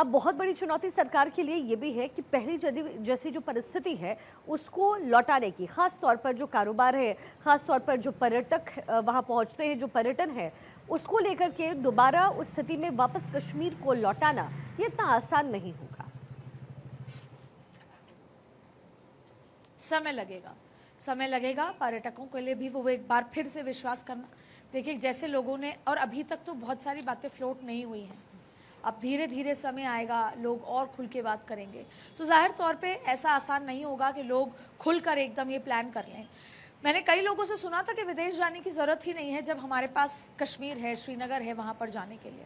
अब बहुत बड़ी चुनौती सरकार के लिए ये भी है कि पहली जैसी जो परिस्थिति है उसको लौटाने की, खास तौर पर जो कारोबार है, खास तौर पर जो पर्यटक वहाँ पहुँचते हैं, जो पर्यटन है, उसको लेकर के दोबारा उस स्थिति में वापस कश्मीर को लौटाना ये इतना आसान नहीं होगा। समय लगेगा पर्यटकों के लिए भी वो एक बार फिर से विश्वास करना। देखिए जैसे लोगों ने, और अभी तक तो बहुत सारी बातें फ्लोट नहीं हुई हैं, अब धीरे धीरे समय आएगा, लोग और खुल के बात करेंगे, तो जाहिर तौर पे ऐसा आसान नहीं होगा कि लोग खुलकर एकदम ये प्लान कर लें। मैंने कई लोगों से सुना था कि विदेश जाने की ज़रूरत ही नहीं है जब हमारे पास कश्मीर है, श्रीनगर है वहाँ पर जाने के लिए,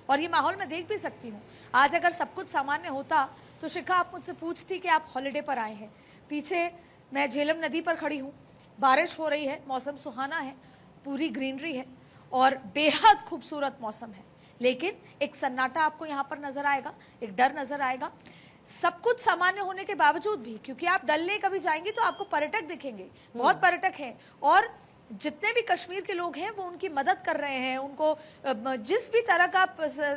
और ये माहौल मैं देख भी सकती हूँ। आज अगर सब कुछ सामान्य होता तो शिखा आप मुझसे पूछती कि आप हॉलीडे पर आए हैं। पीछे मैं झेलम नदी पर खड़ी हूँ, बारिश हो रही है, मौसम सुहाना है, पूरी ग्रीनरी है और बेहद खूबसूरत मौसम है, लेकिन एक सन्नाटा आपको यहाँ पर नजर आएगा, एक डर नजर आएगा। सब कुछ सामान्य होने के बावजूद भी, क्योंकि आप डल लेक अभी जाएंगे तो आपको पर्यटक दिखेंगे, बहुत पर्यटक हैं, और जितने भी कश्मीर के लोग हैं वो उनकी मदद कर रहे हैं। उनको जिस भी तरह का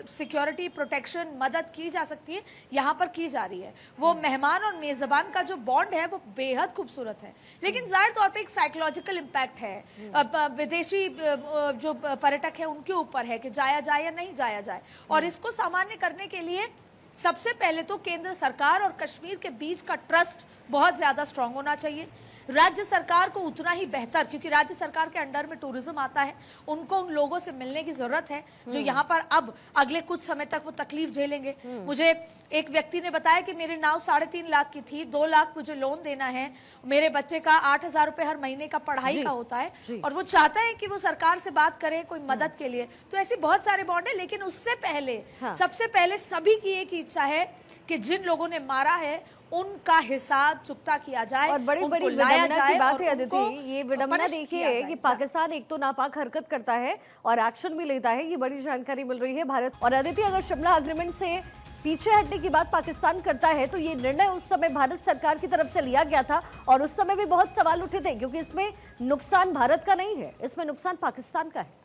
सिक्योरिटी प्रोटेक्शन मदद की जा सकती है यहाँ पर की जा रही है। वो मेहमान और मेज़बान का जो बॉन्ड है वो बेहद खूबसूरत है, लेकिन जाहिर तौर पे एक साइकोलॉजिकल इम्पैक्ट है विदेशी जो पर्यटक है उनके ऊपर है कि जाया जाए या नहीं जाया जाए। और इसको सामान्य करने के लिए सबसे पहले तो केंद्र सरकार और कश्मीर के बीच का ट्रस्ट बहुत ज़्यादा स्ट्रांग होना चाहिए। राज्य सरकार को उतना ही बेहतर, क्योंकि राज्य सरकार के अंडर में टूरिज्म आता है, उनको उन लोगों से मिलने की जरूरत है जो यहाँ पर अब अगले कुछ समय तक वो तकलीफ झेलेंगे। मुझे एक व्यक्ति ने बताया कि मेरी नाव 3.5 लाख की थी, 2 लाख मुझे लोन देना है, मेरे बच्चे का 8,000 रुपए हर महीने का पढ़ाई का होता है, और वो चाहता है कि वो सरकार से बात करे कोई मदद के लिए। तो ऐसे बहुत सारे बॉन्ड है, लेकिन उससे पहले सबसे पहले सभी की एक इच्छा है कि जिन लोगों ने मारा है उनका हिसाब चुकता किया जाए, और बड़ी बड़ी विडंबना की बात है अदिति, ये विडंबना देखिए कि पाकिस्तान एक तो नापाक हरकत करता है और एक्शन भी लेता है, ये बड़ी जानकारी मिल रही है भारत। और अदिति, अगर शिमला एग्रीमेंट से पीछे हटने की बात पाकिस्तान करता है तो ये निर्णय उस समय भारत सरकार की तरफ से लिया गया था, और उस समय भी बहुत सवाल उठे थे, क्योंकि इसमें नुकसान भारत का नहीं है, इसमें नुकसान पाकिस्तान का है।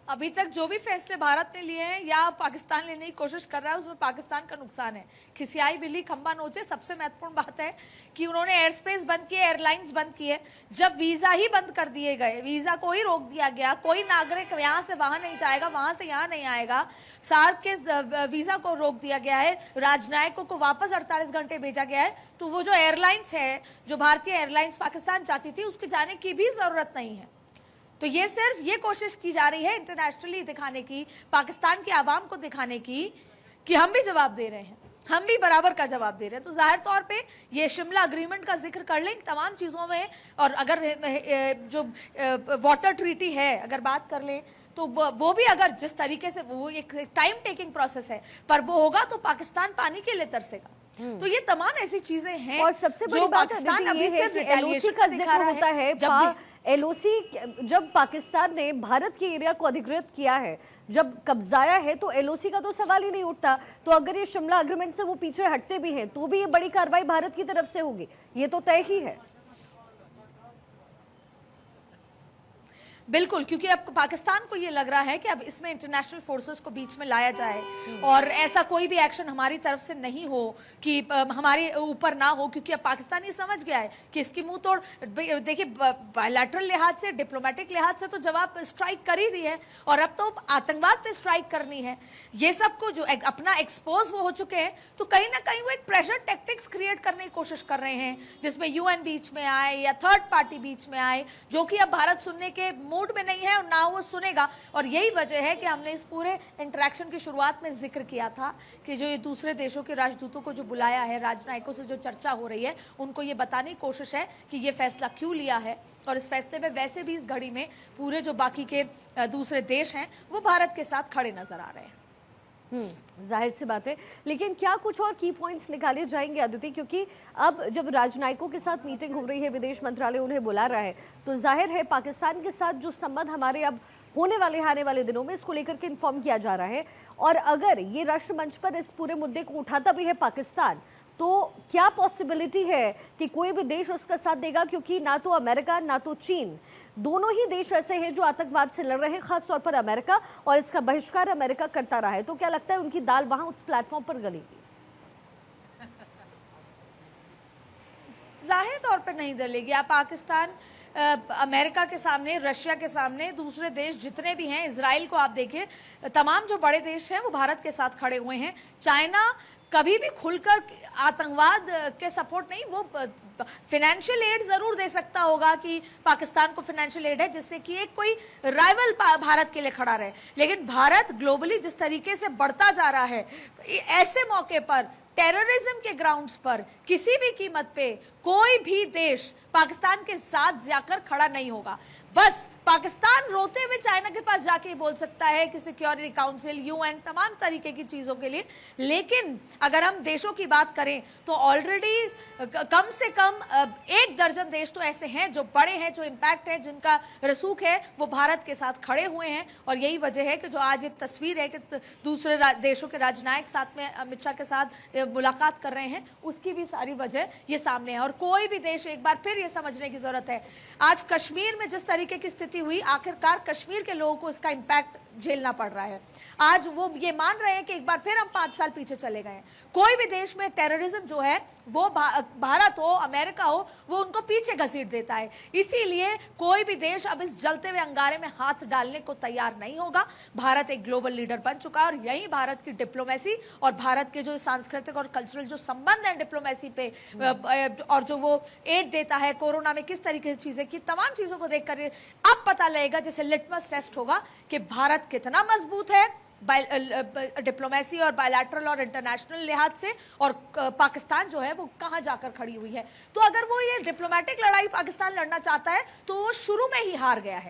अभी तक जो भी फैसले भारत ने लिए हैं या पाकिस्तान लेने की कोशिश कर रहा है उसमें पाकिस्तान का नुकसान है। खिसियाई बिल्ली खंबा नोचे। सबसे महत्वपूर्ण बात है कि उन्होंने एयर स्पेस बंद किए, एयरलाइंस बंद किए। जब वीजा ही बंद कर दिए गए, वीजा को ही रोक दिया गया, कोई नागरिक यहाँ से वहां नहीं जाएगा, वहां से यहाँ नहीं आएगा, सार्क के वीजा को रोक दिया गया है, राजनयिकों को वापस 48 घंटे भेजा गया है, तो वो जो एयरलाइंस है, जो भारतीय एयरलाइंस पाकिस्तान चाहती थी, उसके जाने की भी जरूरत नहीं है। तो ये सिर्फ ये कोशिश की जा रही है इंटरनेशनली दिखाने की, पाकिस्तान की आवाम को दिखाने की कि हम भी जवाब दे रहे हैं, हम भी बराबर का जवाब दे रहे हैं। तो जाहिर तौर पे ये शिमला एग्रीमेंट का जिक्र कर लें तमाम चीज़ों में, और अगर जो वाटर ट्रीटी है अगर बात कर लें तो वो भी अगर जिस तरीके से वो एक टाइम टेकिंग प्रोसेस है, पर वो होगा तो पाकिस्तान पानी के लिए तरसेगा। तो ये तमाम ऐसी चीजें हैं, और सबसे बड़ी बात पाकिस्तान अभी सिर्फ एलओसी का जिक्र होता है। एलओसी जब पाकिस्तान ने भारत के एरिया को अधिकृत किया है, जब कब्जाया है, तो एलओसी का तो सवाल ही नहीं उठता। तो अगर ये शिमला एग्रीमेंट से वो पीछे हटते भी हैं तो भी ये बड़ी कार्रवाई भारत की तरफ से होगी, ये तो तय ही है। बिल्कुल, क्योंकि अब पाकिस्तान को ये लग रहा है कि अब इसमें इंटरनेशनल फोर्सेस को बीच में लाया जाए और ऐसा कोई भी एक्शन हमारी तरफ से नहीं हो कि हमारे ऊपर ना हो, क्योंकि अब पाकिस्तान ये समझ गया है कि इसकी मुंह तोड़। देखिए बायलैटरल लिहाज से, डिप्लोमेटिक लिहाज से तो जवाब स्ट्राइक कर ही रही है, और अब तो आतंकवाद पे स्ट्राइक करनी है। ये सब को जो अपना एक्सपोज वो हो चुके हैं, तो कहीं ना कहीं वो एक प्रेशर टैक्टिक्स क्रिएट करने की कोशिश कर रहे हैं, जिसमें यूएन बीच में आए या थर्ड पार्टी बीच में आए, जो कि अब भारत सुनने के मूड में नहीं है और ना वो सुनेगा। और यही वजह है कि हमने इस पूरे इंटरेक्शन की शुरुआत में जिक्र किया था कि जो ये दूसरे देशों के राजदूतों को जो बुलाया है, राजनयिकों से जो चर्चा हो रही है, उनको ये बताने की कोशिश है कि ये फैसला क्यों लिया है। और इस फैसले में वैसे भी इस घड़ी में पूरे जो बाकी के दूसरे देश हैं वो भारत के साथ खड़े नजर आ रहे हैं। जाहिर सी बात है, लेकिन क्या कुछ और की पॉइंट्स निकाले जाएंगे अदिति, क्योंकि अब जब राजनयिकों के साथ मीटिंग हो रही है, विदेश मंत्रालय उन्हें बुला रहा है, तो जाहिर है पाकिस्तान के साथ जो संबंध हमारे अब होने वाले दिनों में, इसको लेकर के इन्फॉर्म किया जा रहा है। और अगर ये राष्ट्रमंच पर इस पूरे मुद्दे को उठाता भी है पाकिस्तान, तो क्या पॉसिबिलिटी है कि कोई भी देश उसका साथ देगा, क्योंकि ना तो अमेरिका ना तो चीन, दोनों ही देश ऐसे हैं जो आतंकवाद से लड़ रहे हैं, खासतौर पर अमेरिका, और इसका बहिष्कार अमेरिका करता रहा है। तो क्या लगता है उनकी दाल वहां उस प्लेटफॉर्म पर गलेगी? जाहिर तौर पर नहीं गलेगी। आप पाकिस्तान, अमेरिका के सामने, रशिया के सामने, दूसरे देश जितने भी हैं, इजराइल को आप देखिए, तमाम जो बड़े देश हैं वो भारत के साथ खड़े हुए हैं। चाइना कभी भी खुलकर आतंकवाद के सपोर्ट नहीं, वो फाइनेंशियल एड जरूर दे सकता होगा कि पाकिस्तान को फाइनेंशियल एड है जिससे कि एक कोई राइवल भारत के लिए खड़ा रहे, लेकिन भारत ग्लोबली जिस तरीके से बढ़ता जा रहा है, ऐसे मौके पर टेररिज्म के ग्राउंड्स पर किसी भी कीमत पे कोई भी देश पाकिस्तान के साथ जाकर खड़ा नहीं होगा। बस पाकिस्तान रोते हुए चाइना के पास जाके बोल सकता है कि सिक्योरिटी काउंसिल, यूएन, तमाम तरीके की चीजों के लिए, लेकिन अगर हम देशों की बात करें तो ऑलरेडी कम से कम 1 दर्जन देश तो ऐसे हैं जो बड़े हैं, जो इम्पैक्ट है, जिनका रसूख है, वो भारत के साथ खड़े हुए हैं। और यही वजह है कि जो आज एक तस्वीर है कि दूसरे देशों के राजनायक साथ में अमित शाह के साथ मुलाकात कर रहे हैं, उसकी भी सारी वजह ये सामने है। और कोई भी देश, एक बार फिर ये समझने की जरूरत है, आज कश्मीर में जिस तरीके की स्थिति हुई, आखिरकार कश्मीर के लोगों को इसका इम्पैक्ट झेलना पड़ रहा है। आज वो ये मान रहे हैं कि एक बार फिर हम 5 साल पीछे चले गए हैं। कोई भी देश में टेररिज्म जो है वो भारत हो, अमेरिका हो, वो उनको पीछे घसीट देता है। इसीलिए कोई भी देश अब इस जलते हुए अंगारे में हाथ डालने को तैयार नहीं होगा। भारत एक ग्लोबल लीडर बन चुका है और यही भारत की डिप्लोमेसी और भारत के जो सांस्कृतिक और कल्चरल जो संबंध है डिप्लोमेसी पे, और जो वो एड देता है, कोरोना में किस तरीके से चीजें की, तमाम चीजों को देखकर अब पता लगेगा, जैसे लिटमस टेस्ट होगा कि भारत कितना मजबूत है डिप्लोमेसी और बायलैटरल और इंटरनेशनल लिहाज से, और पाकिस्तान जो है वो कहां जाकर खड़ी हुई है। तो अगर वो ये डिप्लोमेटिक लड़ाई पाकिस्तान लड़ना चाहता है तो वो शुरू में ही हार गया है।